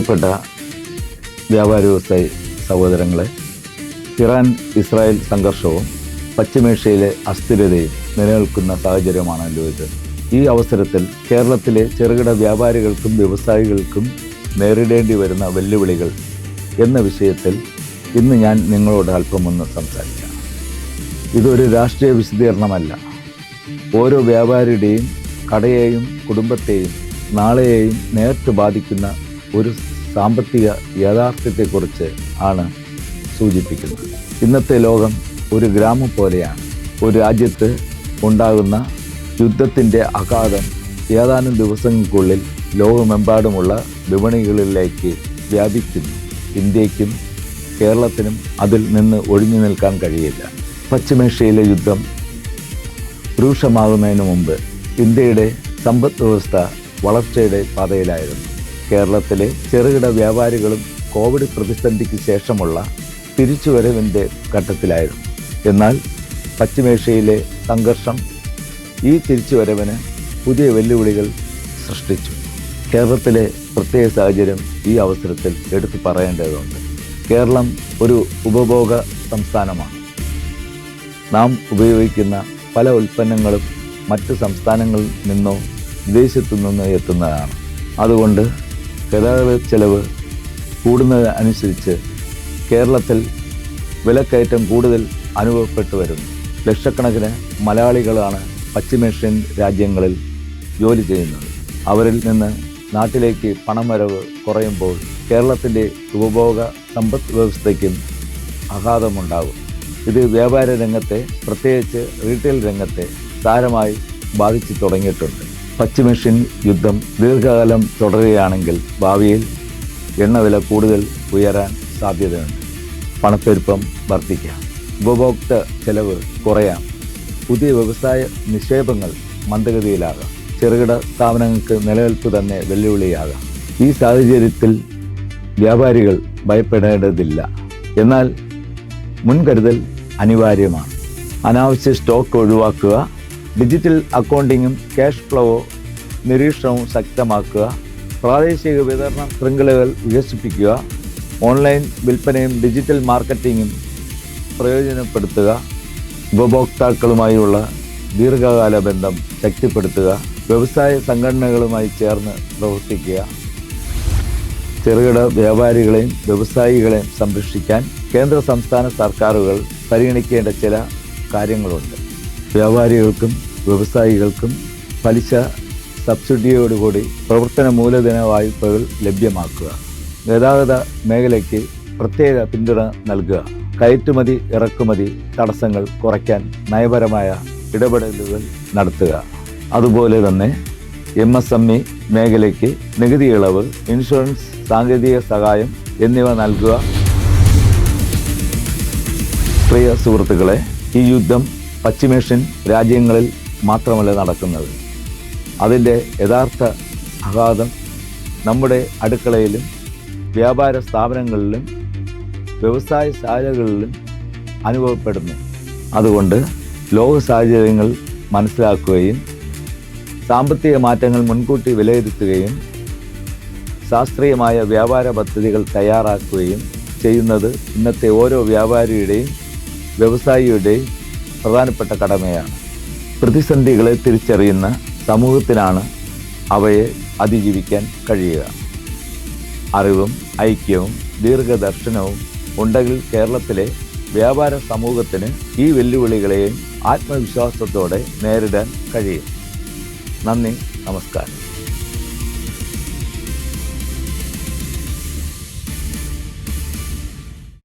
പ്രിയപ്പെട്ട വ്യാപാര വ്യവസായി സഹോദരങ്ങളെ, ഇറാൻ ഇസ്രായേൽ സംഘർഷവും പശ്ചിമേഷ്യയിലെ അസ്ഥിരതയും നിലനിൽക്കുന്ന സാഹചര്യമാണല്ലോ ഇത്. ഈ അവസരത്തിൽ കേരളത്തിലെ ചെറുകിട വ്യാപാരികൾക്കും വ്യവസായികൾക്കും നേരിടേണ്ടി വരുന്ന വെല്ലുവിളികൾ എന്ന വിഷയത്തിൽ ഇന്ന് ഞാൻ നിങ്ങളോട് അല്പമൊന്ന് സംസാരിക്കാം. ഇതൊരു രാഷ്ട്രീയ വിശദീകരണമല്ല. ഓരോ വ്യാപാരിയുടെയും കടയെയും കുടുംബത്തെയും നാളെയെയും നേരിട്ട് ബാധിക്കുന്ന ഒരു സാമ്പത്തിക യാഥാർത്ഥ്യത്തെക്കുറിച്ച് ആണ് സൂചിപ്പിക്കുന്നത്. ഇന്നത്തെ ലോകം ഒരു ഗ്രാമം പോലെയാണ്. ഒരു രാജ്യത്ത് ഉണ്ടാകുന്ന യുദ്ധത്തിൻ്റെ ആഘാതം ഏതാനും ദിവസങ്ങൾക്കുള്ളിൽ ലോകമെമ്പാടുമുള്ള വിപണികളിലേക്ക് വ്യാപിക്കുന്നു. ഇന്ത്യക്കും കേരളത്തിനും അതിൽ നിന്ന് ഒഴിഞ്ഞു നിൽക്കാൻ കഴിയില്ല. പശ്ചിമേഷ്യയിലെ യുദ്ധം രൂക്ഷമാകുന്നതിന് മുമ്പ് ഇന്ത്യയുടെ സമ്പദ് വ്യവസ്ഥ വളർച്ചയുടെ പാതയിലായിരുന്നു. കേരളത്തിലെ ചെറുകിട വ്യാപാരികളും കോവിഡ് പ്രതിസന്ധിക്ക് ശേഷമുള്ള തിരിച്ചുവരവിൻ്റെ ഘട്ടത്തിലായിരുന്നു. എന്നാൽ പശ്ചിമേഷ്യയിലെ സംഘർഷം ഈ തിരിച്ചുവരവിന് പുതിയ വെല്ലുവിളികൾ സൃഷ്ടിച്ചു. കേരളത്തിലെ പ്രത്യേക സാഹചര്യം ഈ അവസരത്തിൽ എടുത്തു പറയേണ്ടതുണ്ട്. കേരളം ഒരു ഉപഭോഗ സംസ്ഥാനമാണ്. നാം ഉപയോഗിക്കുന്ന പല ഉൽപ്പന്നങ്ങളും മറ്റ് സംസ്ഥാനങ്ങളിൽ നിന്നോ വിദേശത്തു നിന്നോ എത്തുന്നതാണ്. അതുകൊണ്ട് ഗതാഗത ചെലവ് കൂടുന്നതനുസരിച്ച് കേരളത്തിൽ വിലക്കയറ്റം കൂടുതൽ അനുഭവപ്പെട്ടു വരുന്നു. ലക്ഷക്കണക്കിന് മലയാളികളാണ് പശ്ചിമേഷ്യൻ രാജ്യങ്ങളിൽ ജോലി ചെയ്യുന്നത്. അവരിൽ നിന്ന് നാട്ടിലേക്ക് പണവരവ് കുറയുമ്പോൾ കേരളത്തിൻ്റെ ഉപഭോഗ സമ്പദ് വ്യവസ്ഥയ്ക്കും ആഘാതമുണ്ടാകും. ഇത് വ്യാപാര രംഗത്തെ, പ്രത്യേകിച്ച് റീറ്റെയിൽ രംഗത്തെ സാരമായി ബാധിച്ചു തുടങ്ങിയിട്ടുണ്ട്. പശ്ചിമേഷ്യൻ യുദ്ധം ദീർഘകാലം തുടരുകയാണെങ്കിൽ ഭാവിയിൽ എണ്ണവില കൂടുതൽ ഉയരാൻ സാധ്യതയുണ്ട്. പണപ്പെരുപ്പം വർദ്ധിക്കാം, ഉപഭോക്തൃ ചെലവ് കുറയാം, പുതിയ വ്യവസായ നിക്ഷേപങ്ങൾ മന്ദഗതിയിലാകാം, ചെറുകിട സ്ഥാപനങ്ങൾക്ക് നിലനിൽപ്പ് തന്നെ വെല്ലുവിളിയാകാം. ഈ സാഹചര്യത്തിൽ വ്യാപാരികൾ ഭയപ്പെടേണ്ടതില്ല. എന്നാൽ മുൻകരുതൽ അനിവാര്യമാണ്. അനാവശ്യ സ്റ്റോക്ക് ഒഴിവാക്കുക, ഡിജിറ്റൽ അക്കൗണ്ടിങ്ങും ക്യാഷ് ഫ്ലോ നിരീക്ഷണവും ശക്തമാക്കുക, പ്രാദേശിക വിതരണ ശൃംഖലകൾ വികസിപ്പിക്കുക, ഓൺലൈൻ വിൽപ്പനയും ഡിജിറ്റൽ മാർക്കറ്റിങ്ങും പ്രയോജനപ്പെടുത്തുക, ഉപഭോക്താക്കളുമായുള്ള ദീർഘകാല ബന്ധം ശക്തിപ്പെടുത്തുക, വ്യവസായ സംഘടനകളുമായി ചേർന്ന് പ്രവർത്തിക്കുക. ചെറുകിട വ്യാപാരികളെയും വ്യവസായികളെയും സംരക്ഷിക്കാൻ കേന്ദ്ര സംസ്ഥാന സർക്കാരുകൾ പരിഗണിക്കേണ്ട ചില കാര്യങ്ങളുണ്ട്. വ്യാപാരികൾക്കും വ്യവസായികൾക്കും പലിശ സബ്സിഡിയോടുകൂടി പ്രവർത്തന മൂലധന വായ്പകൾ ലഭ്യമാക്കുക. ഗതാഗത മേഖലയ്ക്ക് പ്രത്യേക പിന്തുണ നൽകുക. കയറ്റുമതി ഇറക്കുമതി തടസ്സങ്ങൾ കുറയ്ക്കാൻ നയപരമായ ഇടപെടലുകൾ നടത്തുക. അതുപോലെ തന്നെ MSME മേഖലയ്ക്ക് നികുതി ഇളവ്, ഇൻഷുറൻസ്, സാങ്കേതിക സഹായം എന്നിവ നൽകുക. പ്രിയ സുഹൃത്തുക്കളെ, ഈ യുദ്ധം പശ്ചിമേഷ്യൻ രാജ്യങ്ങളിൽ മാത്രമല്ല നടക്കുന്നത്. അതിൻ്റെ യഥാർത്ഥ ആഘാതം നമ്മുടെ അടുക്കളയിലും വ്യാപാര സ്ഥാപനങ്ങളിലും വ്യവസായശാലകളിലും അനുഭവപ്പെടുന്നു. അതുകൊണ്ട് ലോക സാഹചര്യങ്ങൾ മനസ്സിലാക്കുകയും സാമ്പത്തിക മാറ്റങ്ങൾ മുൻകൂട്ടി വിലയിരുത്തുകയും ശാസ്ത്രീയമായ വ്യാപാര പദ്ധതികൾ തയ്യാറാക്കുകയും ചെയ്യുന്നത് ഇന്നത്തെ ഓരോ വ്യാപാരിയുടെയും വ്യവസായിയുടെയും പ്രധാനപ്പെട്ട കടമയാണ്. പ്രതിസന്ധികളെ തിരിച്ചറിയുന്ന സമൂഹത്തിനാണ് അവയെ അതിജീവിക്കാൻ കഴിയുക. അറിവും ഐക്യവും ദീർഘദർശനവും ഉണ്ടെങ്കിൽ കേരളത്തിലെ വ്യാപാര സമൂഹത്തിന് ഈ വെല്ലുവിളികളെയും ആത്മവിശ്വാസത്തോടെ നേരിടാൻ കഴിയും. നന്ദി, നമസ്കാരം.